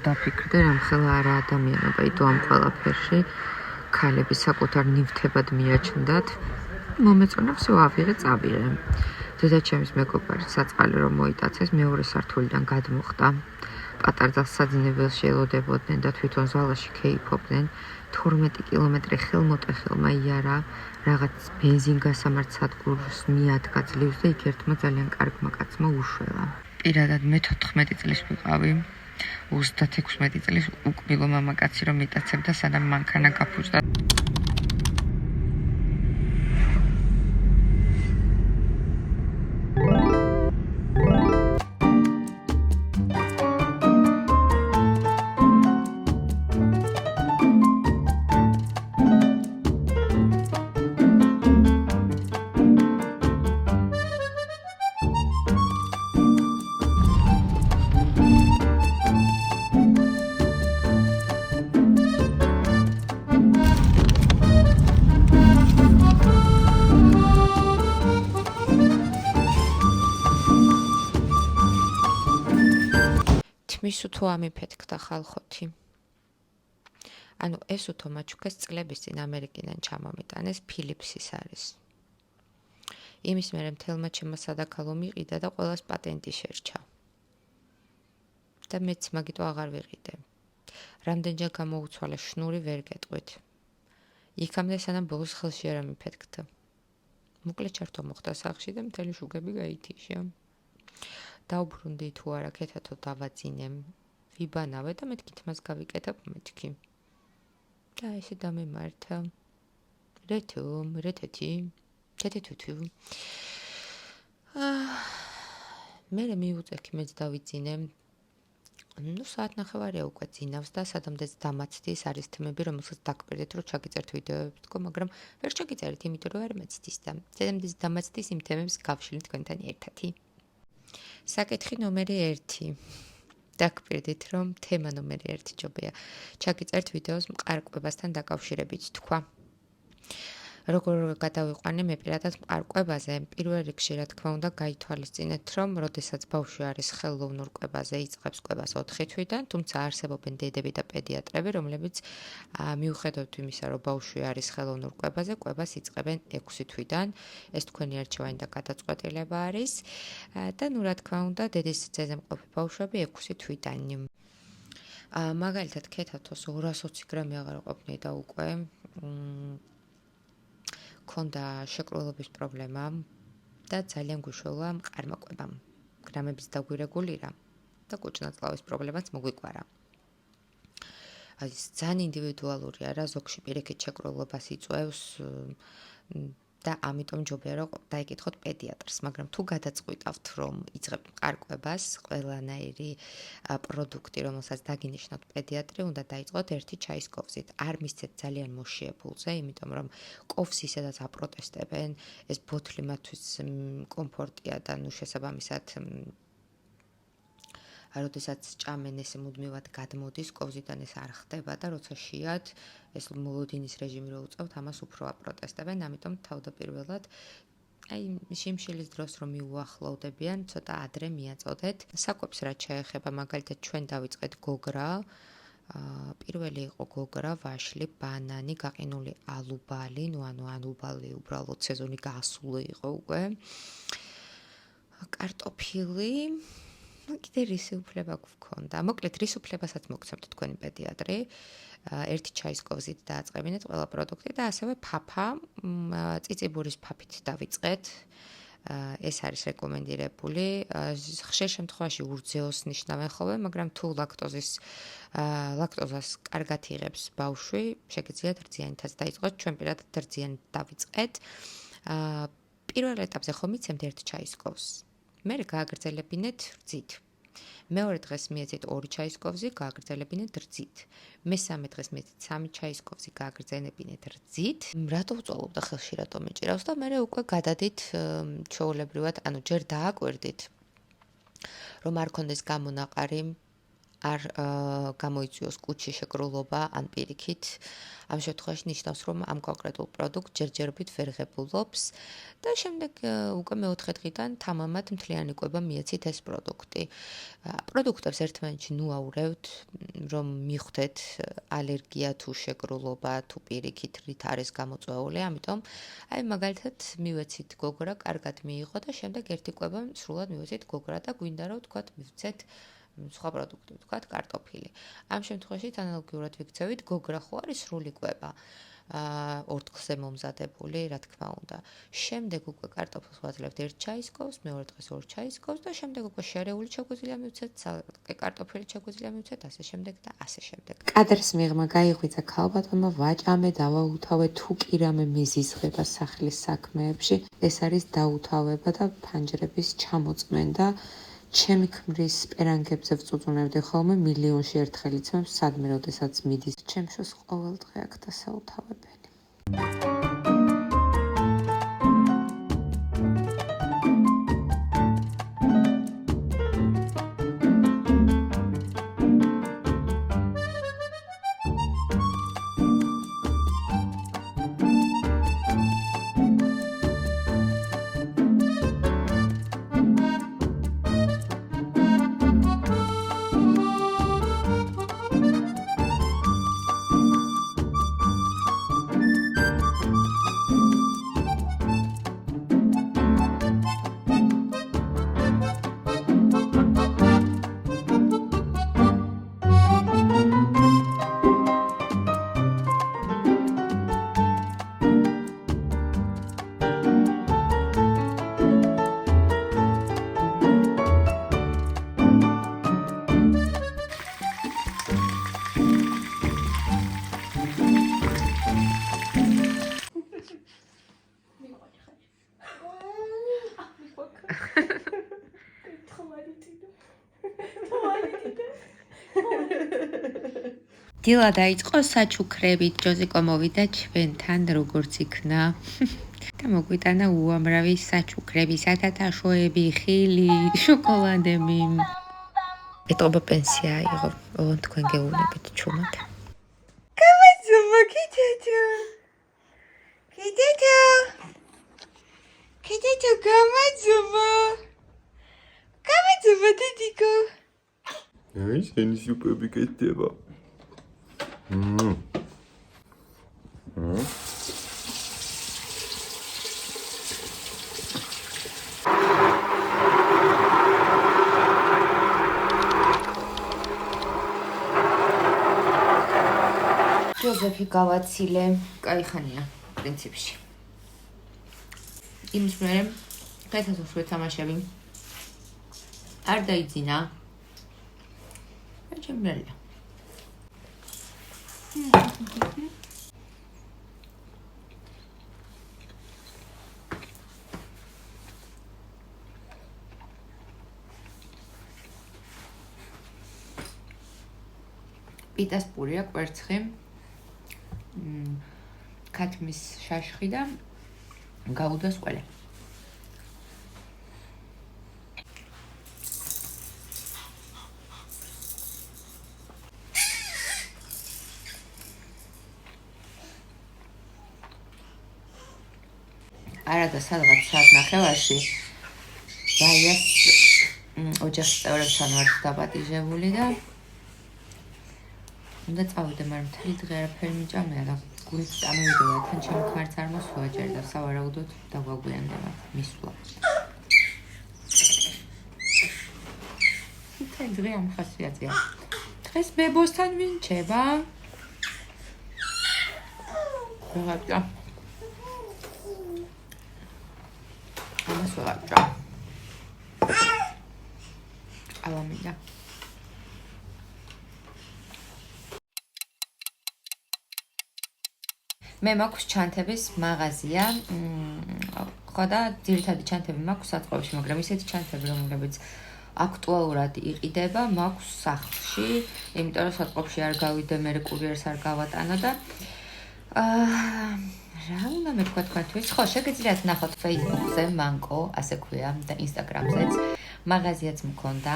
დაფიქრდე, რომ ხელა არა ადამიანობა იდო ამ ყველაფერში, ქალები საკუთარ ნივთებად მიაჩნდათ, მომეწონებს ვავიღე წავიღე. დედაჩემის მეგობარი საწყალი რომ მოიტაცეს, მეორე სართულიდან გადმოხდა. პატარ საძინებელში ელოდებოდნენ და თვითონ ზალაში ქეიფობდნენ. 12 კილომეტრი ხელმოტეხილმა იარა, რაღაც ბენზინგასამართ სადგურს მიადგა ძლივს და იქ ერთმა ძალიან კარგმა კაცმა უშველა. პირადად მე 14 წლის ვიყავი. 36 წლის უკბილო მამაკაცი რომ მიტაცებდა, სანამ მანქანა გაფუჭდა. თმის უთო ამიფეთქდა ხალხოთი. ანუ ეს უთო მაჩუქეს წლების წინ ამერიკიდან ჩამომიტანეს ფილიპსის არის. იმის მერე მთელმა ჩემმა სადაქალო მიყიდა და ყველას პატენტი შერჩა. და მეც მაგიტო აღარ ვიყიდე. რამდენჯერ გამოუცვალე შნური ვერ გეტყვით. იქამდე სანამ ბოლოს ხელში არ ამიფეთქდა. მოკლედ ჩართო მოხდა სახლში და მთელი შუგები გაითიშა. დაუბრუნდი თუ არა ქეთათო დავაძინემ, ვიბანავე და მეთქი თმას გავიკეთებ მეთქი. და ესე დამემართა. რეთეთი, თეთეთუთუ. მე მივუწევ მეც დავიძინე. საათნახევარია უკვე ძინავს და სადამდეც დამაცდის არის თემები, რომელსაც დაგკვირდით, რომ ჩაგიწერთ ვიდეოები თქო, მაგრამ ვერ ჩაგიწერით, იმიტომ რომ არ მეცდის და ზედამდის დამაცდის იმ თემებს გავშლით თქვენთან ერთად. საკითხი ნომერი 1. დაგკვირდით, რომ თემა ნომერი 1 ჯობია. ჩაგიწერთ ვიდეოს მყარკვებასთან დაკავშირებით თქვა. როგორ გადავიყვანე მე პირადად მყარკვებაზე, პირველ რიგში რა თქმა უნდა გაითვალისწინეთ, რომ როდესაც ბავშვი არის ხელოვნურ კვებაზე, იწყებს კვებას 4 თვიდან, თუმცა არსებობენ დედები და პედიატრები, რომლებიც მიუხედავად იმისა, რომ ბავშვი არის ხელოვნურ კვებაზე, კვებას იწყებენ 6 თვიდან. ეს თქვენი არჩევანი და გადაწყვეტილება არის. და ნუ რა თქმა უნდა, დედის სიძეზე მყოფი ბავშვები 6 თვიდან. მაგალითად, ქეთათოს 220 გრამი აღარ ყოფნი და უკვე ქონდა შეკრულების პრობლემა და ძალიან გვიშველა მყარმა კვებამ. გრამების დაგვირეგულირა და კუჭნაწლავის პრობლემაც მოგვიკვარა. ძალიან ინდივიდუალურია რა, ზოგში პირიქით შეკრულებას იწვევს და ამიტომ ჯობია რომ დაიკითხოთ პედიატრს, მაგრამ თუ გადაწყვიტავთ რომ იწყებთ მყარკვებას, ყველანაირი პროდუქტი, რომელსაც დაგინიშნოთ პედიატრი, უნდა დაიწყოთ 1 ჩაის კოვზით. არ მისცეთ ძალიან მოშიებულზე, იმიტომ რომ კოვს ისედაც აპროტესტებენ, ეს ბოთლი მათთვის კომფორტია და ნუ შესაბამისად როდესაც ჭამენ ესე მუდმივად გადმოდის კოვზიდან ეს არ ხდება და როცა შეად ეს მოლოდინის რეჟიმი რო უწევთ, ამას უფრო აპროტესტებენ, ამიტომ თავდაპირველად შიმშილის დროს რომ მიუახლოვდებიან, ცოტა ადრე მიაწოდეთ. საკვებს რაც შეეხება, მაგალითად ჩვენ დავიწყეთ გოგრა, პირველი იყო გოგრა, ვაშლი, ბანანი, გაყინული ალუბალი, ანუ ალუბალი უბრალოდ სეზონი გასული იყო უკვე. კარტოფილი კიდე რისი უფლება გვქონდა. მოკლედ რის უფლებასაც მოგცემთ თქვენი პედიატრი. 1 ჩაის კოვზით დააწყებინეთ ყველა პროდუქტი და ასევე ფაფა, წიწიბურის ფაფით დავიწყეთ. ეს არის რეკომენდირებული. ხშირ შემთხვევაში ურძეოს ნიშნავენ ხოლმე, მაგრამ თუ ლაქტოზას კარგად იღებს ბავშვი, შეგიძლიათ რძიანითაც დაიწყოთ, ჩვენ პირადად რძიანით დავიწყეთ. პირველ ეტაპზე ხომ მიცემთ 1 ჩაის კოვს. მერე გააგრძელებინეთ რძით. მეორე დღეს მიეცეთ 2 ჩაის კოვზი, გააგრძელებინეთ რძით. მესამე დღეს მიეცეთ 3 ჩაის კოვზი, გააგრძელებინეთ რძით. რატო უწვალობდა ხელში, რატო მეჭირავს და მერე უკვე გადადით ჩვეულებრივად, ანუ ჯერ დააკვირდით, რომ არ კონდეს გამონაყარი არ გამოიწვიოს კუჭი შეკრულობა ან პირიქით. ამ შემთხვევაში ნიშნავს, რომ ამ კონკრეტულ პროდუქტს ჯერჯერობით ვერ ღებულობს და შემდეგ უკვე მეოთხე დღიდან თამამად მთლიანი კვება მიეცით ეს პროდუქტი. პროდუქტებს ერთმანეთში ნუაურევთ, რომ მიხვდეთ ალერგია თუ შეკრულობა თუ პირიქით რით არის გამოწვეული, ამიტომ აი მაგალითად მივეცით გოგრა, კარგად მიიღო და შემდეგ ერთი კვება სრულად მივეცით გოგრა და გვინდა რომ თქვათ მივცეთ სხვა პროდუქტი, თქვათ კარტოფილი. ამ შემთხვევაში ანალოგიურად ვიქცევით, გოგრა ხო არის სრული კვება. ორთქლზე მომზადებული, რა თქმა უნდა. შემდეგ უკვე კარტოფილს ვაძლევთ 1 ჩაის კოვს, მეორე დღეს 2 ჩაის კოვს და შემდეგ უკვე შერეული შეგვიძლია მივცეთ, კარტოფილი შეგვიძლია მივცეთ, ასე შემდეგ და ასე შემდეგ. კადრს მიღმა გაიღვიძა ქალბატონმა ვაჭამე დავაუთავე თუ კი რამე მეზიზღება სახლის საქმეებში, ეს არის დაუთავება და ფანჯრების ჩამოწმენდა. ჩემი ქმრის პერანგებზე ვწუწუნებდი ხოლმე მილიონში ერთხელ იცმებს სადმე როდესაც მიდის ჩემშოს ყოველ დღე აქ დასაუთავებელი. დილა დაიწყო საჩუქრებით, ჯოზიკო მოვიდა ჩვენთან როგორც იქნა და მოგვიტანა უამრავი საჩუქრები, სათათაშოები, ხილი, შოკოლადები. ეტყობა პენსია აიღო, თქვენ გეუბნებით ჩუმად. გამაძობა კიდეთო. კიდეთო გამაძობა. გამაძობა დედიკო. აი, შენი სუპები კეთდება. ჯოზეფი გავაცილე, კაიხანია პრინციპში. იმის მერე კეთილსურე თამაშები არ დაიძინა. ჩემრელა. პიტას პურია, კვერცხი, ქათმის შაშხი და გაუდას ყველე. არადა სადღაც საათ ნახევარში დაიას ოჯახის წევრებთან ვართ დაპატიჟებული და უნდა წავიდე, მაგრამ მთელი დღე არაფერი მიჭამია და გულით წამოვიდოდა, თან ჩემი ქმარიც არ მოსვაჯერ და სავარაუდოდ დაგვაგვიანდება მისვლა. მთელი დღე ამ ხასიათია. დღეს ბებოსთან ვინჩება? ვიღაცა ამას ვიღაცა. ალამინდა. მე მაქვს ჩანთების მაღაზია, ხო და ძირითადი ჩანთები მაქვს საწყობში, მაგრამ ისეთი ჩანთები, რომლებიც აქტუალურად იყიდება, მაქვს სახლში, იმიტომ რომ საწყობში არ გავიდე, მე კურიერს არ გავატანო და რა უნდა მეთქვა თქვენთვის? ხო, შეგიძლიათ ნახოთ Facebook-ზე, მანკო, ასე ქვია და Instagram-ზეც. მაღაზიაც მქონდა,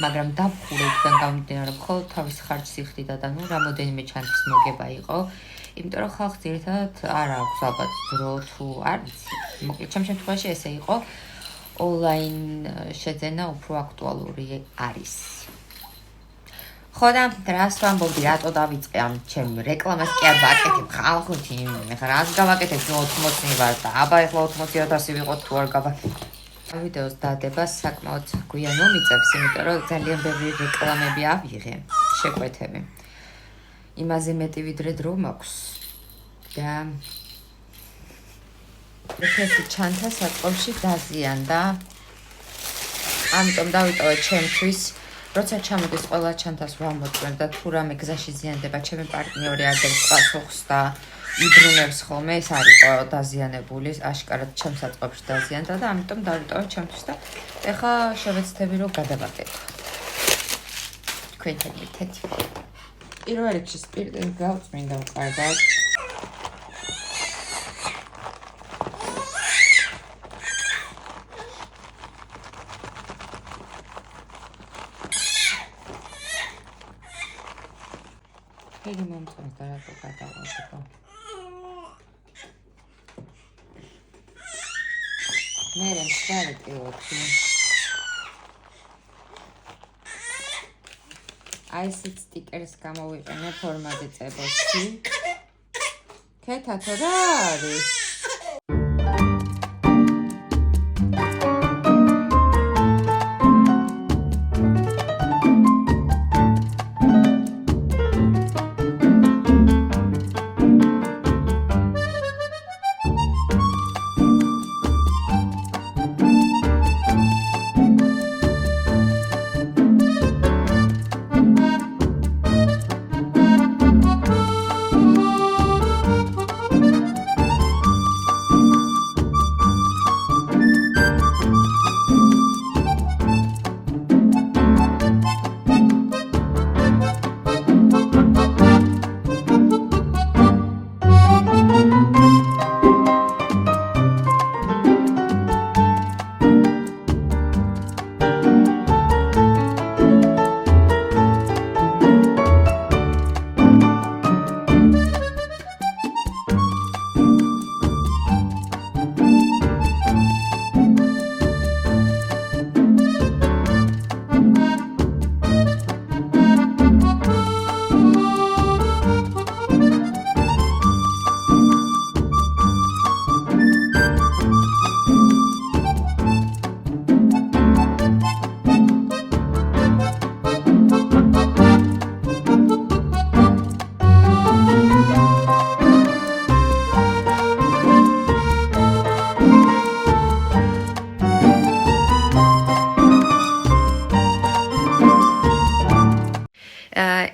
მაგრამ დაბხურე იქიდან გამომდინარე, მხოლოდ თავის ხარჯს იხდიდა და ნუ რამოდენიმე ჩანთის მოგება იყო. იმიტომ რომ ხალხს ძირითადად არ აქვს ალბათ დრო თუ არ ვიცი. მოკლედ ჩემ შემთხვევაში ესე იყო. ონლაინ შეძენა უფრო აქტუალური არის. ხო და რას ვამბობდი, რატო დავიწყე ამ ჩემ რეკლამას კი არ ვაკეთებ ხალხოთი, ეხლა რას გავაკეთებ 80 ვარ და აბა ეხლა 80,000 ვიყოთ თუ არ გავაკეთებ. ვიდეოს დადება საკმაოდ გვიან მომიწევს, იმიტომ რომ ძალიან ბევრი რეკლამები ავიღე, შეკვეთები. იმაზე მეტი ვიდრე დრო მაქვს. და ერთი ჩანთა საწყობში დაზიანდა. ამიტომ დავიტოვე ჩემთვის, როცა ჩამოდის ყველა ჩანთას ვამოწმებ და თუ რამე გზაში ზიანდება, ჩემი პარტნიორი აგებს პასუხს და იბრუნებს ხოლმე, ეს არ იყო დაზიანებული, აშკარად ჩემ საწყობში დაზიანდა და ამიტომ დავიტოვე ჩემთვის და ეხლა შევეცდები რომ გადავაკეთო. თქვენთან ერთად. პირველ რიგში სპირტი გავწმინდა კარგად. ხელი მომწონს და რატო გადავაწყო. მერე მშრალი პილოტი. აი ესეთ სტიკერს გამოვიყენე ფორმაზე წერილში. ქეთათო რა არის?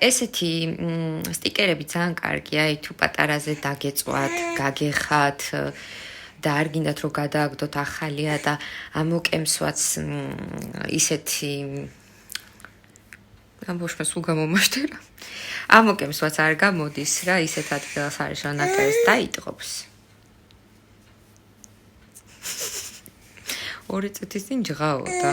ესეთი სტიკერები ძალიან კარგია, თუ პატარაზე დაგეწვათ, გაგეხათ და არ გინდათ რომ გადააგდოთ ახალია და ამოკემსვაც ისეთი ამბოშმა სულ გამომაშტერა. ამოკემსვაც არ გამოდის რა, ისეთ ადგილას არის რომ ნაკერს დაიტყობს. 2 წუთის წინ ჯღაოდა.